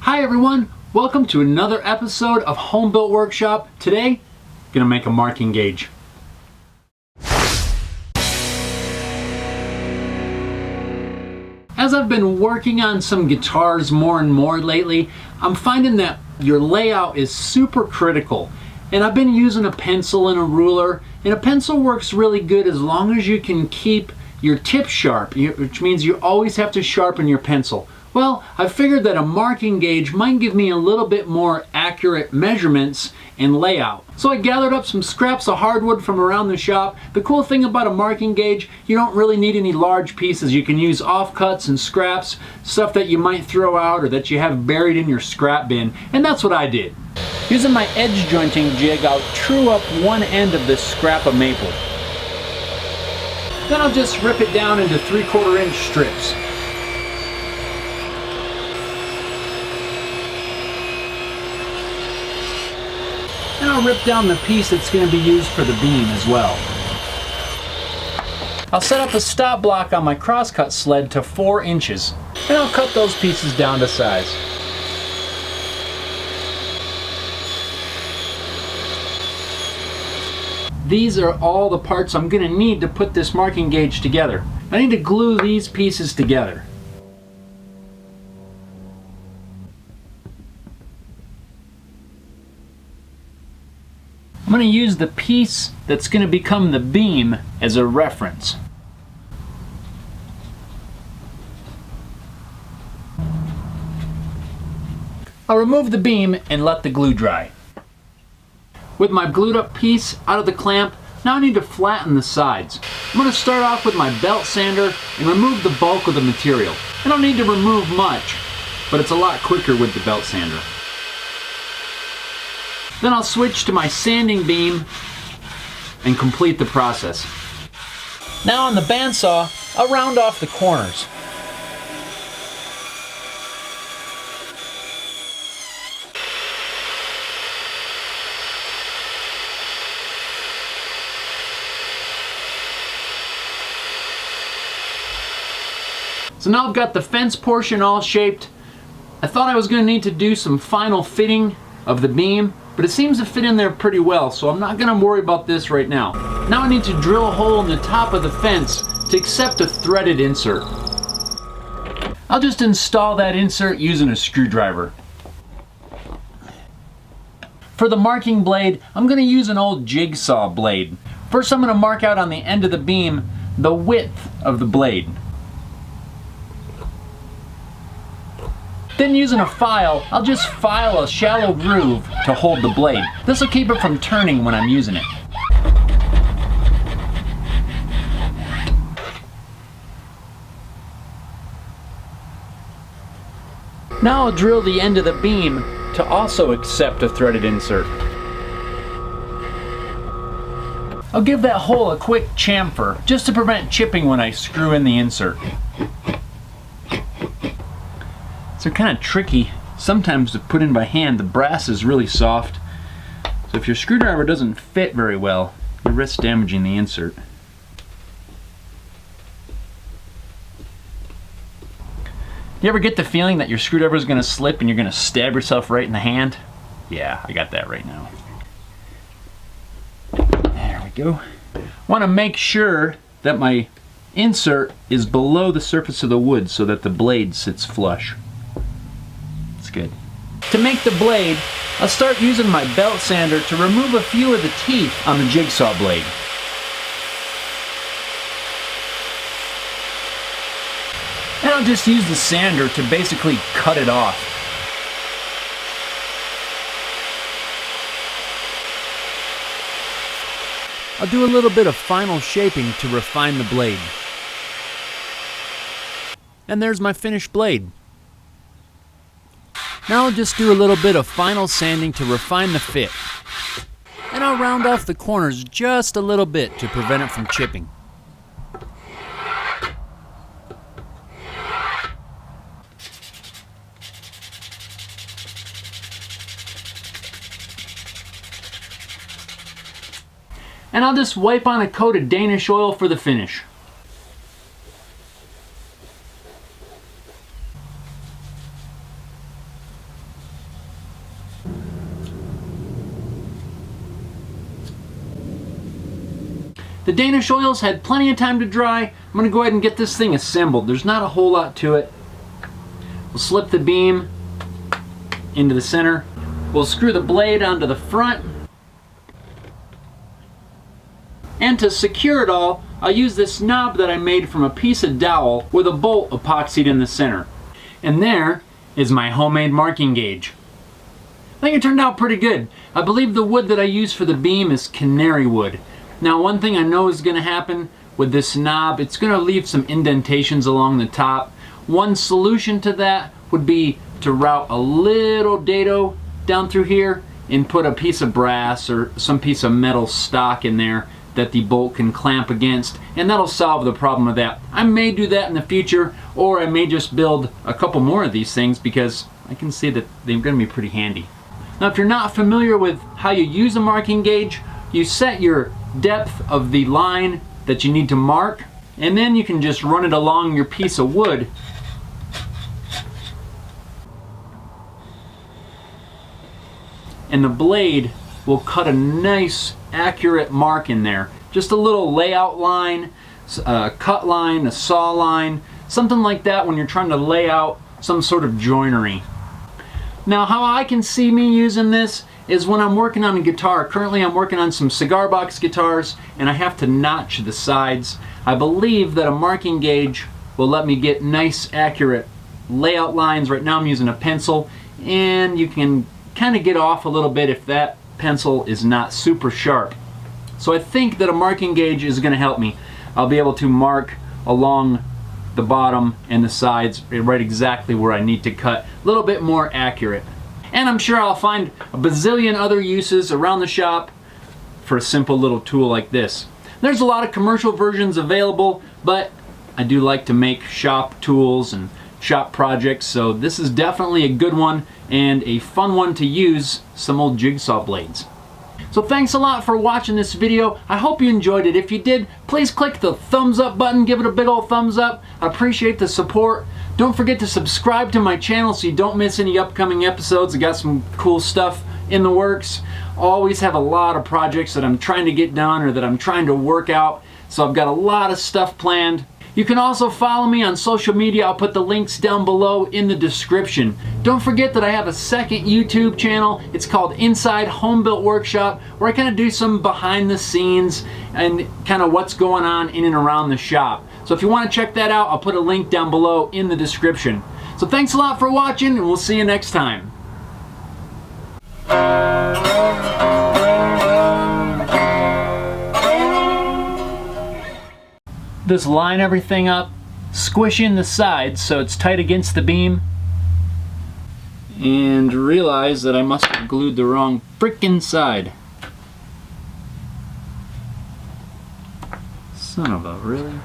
Hi everyone, welcome to another episode of Home Built Workshop. Today, gonna make a marking gauge. As I've been working on some guitars more and more lately, I'm finding that your layout is super critical. And I've been using a pencil and a ruler, and a pencil works really good as long as you can keep your tip sharp, which means you always have to sharpen your pencil. Well, I figured that a marking gauge might give me a little bit more accurate measurements and layout. So I gathered up some scraps of hardwood from around the shop. The cool thing about a marking gauge, you don't really need any large pieces. You can use offcuts and scraps, stuff that you might throw out or that you have buried in your scrap bin, and that's what I did. Using my edge jointing jig, I'll true up one end of this scrap of maple. Then I'll just rip it down into 3/4 inch strips. And I'll rip down the piece that's going to be used for the beam as well. I'll set up a stop block on my crosscut sled to 4 inches. And I'll cut those pieces down to size. These are all the parts I'm going to need to put this marking gauge together. I need to glue these pieces together. I'm going to use the piece that's going to become the beam as a reference. I'll remove the beam and let the glue dry. With my glued up piece out of the clamp, now I need to flatten the sides. I'm going to start off with my belt sander and remove the bulk of the material. I don't need to remove much, but it's a lot quicker with the belt sander. Then I'll switch to my sanding beam and complete the process. Now on the bandsaw, I'll round off the corners. So now I've got the fence portion all shaped. I thought I was going to need to do some final fitting of the beam, but it seems to fit in there pretty well, so I'm not going to worry about this right now. Now I need to drill a hole in the top of the fence to accept a threaded insert. I'll just install that insert using a screwdriver. For the marking blade, I'm going to use an old jigsaw blade. First I'm going to mark out on the end of the beam the width of the blade. Then using a file, I'll just file a shallow groove to hold the blade. This will keep it from turning when I'm using it. Now I'll drill the end of the beam to also accept a threaded insert. I'll give that hole a quick chamfer just to prevent chipping when I screw in the insert. They're kind of tricky sometimes to put in by hand. The brass is really soft, so if your screwdriver doesn't fit very well, you risk damaging the insert. You ever get the feeling that your screwdriver is going to slip and you're going to stab yourself right in the hand? Yeah, I got that right now. There we go. Want to make sure that my insert is below the surface of the wood so that the blade sits flush. Good. To make the blade, I'll start using my belt sander to remove a few of the teeth on the jigsaw blade. And I'll just use the sander to basically cut it off. I'll do a little bit of final shaping to refine the blade. And there's my finished blade. Now I'll just do a little bit of final sanding to refine the fit. And I'll round off the corners just a little bit to prevent it from chipping. And I'll just wipe on a coat of Danish oil for the finish. The Danish oils had plenty of time to dry. I'm going to go ahead and get this thing assembled. There's not a whole lot to it. We'll slip the beam into the center. We'll screw the blade onto the front. And to secure it all, I'll use this knob that I made from a piece of dowel with a bolt epoxied in the center. And there is my homemade marking gauge. I think it turned out pretty good. I believe the wood that I use for the beam is canary wood. Now, one thing I know is going to happen with this knob, it's going to leave some indentations along the top. One solution to that would be to route a little dado down through here and put a piece of brass or some piece of metal stock in there that the bolt can clamp against, and that'll solve the problem of that. I may do that in the future, or I may just build a couple more of these things because I can see that they're going to be pretty handy. Now, if you're not familiar with how you use a marking gauge, you set your depth of the line that you need to mark, and then you can just run it along your piece of wood. And the blade will cut a nice, accurate mark in there. Just a little layout line, a cut line, a saw line, something like that when you're trying to lay out some sort of joinery. Now, how I can see me using this is when I'm working on a guitar. Currently I'm working on some cigar box guitars and I have to notch the sides. I believe that a marking gauge will let me get nice, accurate layout lines. Right now I'm using a pencil, and you can kind of get off a little bit if that pencil is not super sharp. So I think that a marking gauge is going to help me. I'll be able to mark along the bottom and the sides right exactly where I need to cut, a little bit more accurate. And I'm sure I'll find a bazillion other uses around the shop for a simple little tool like this. There's a lot of commercial versions available, but I do like to make shop tools and shop projects, so this is definitely a good one and a fun one to use some old jigsaw blades. So thanks a lot for watching this video. I hope you enjoyed it. If you did, please click the thumbs up button, give it a big old thumbs up. I appreciate the support. Don't forget to subscribe to my channel so you don't miss any upcoming episodes. I got some cool stuff in the works. Always have a lot of projects that I'm trying to get done or that I'm trying to work out, so I've got a lot of stuff planned. You can also follow me on social media. I'll put the links down below in the description. Don't forget that I have a second YouTube channel. It's called Inside Home Built Workshop, where I kind of do some behind the scenes and kind of what's going on in and around the shop. So if you want to check that out, I'll put a link down below in the description. So thanks a lot for watching, and we'll see you next time. Just line everything up, squish in the sides so it's tight against the beam, and realize that I must have glued the wrong frickin' side. Son of a, really?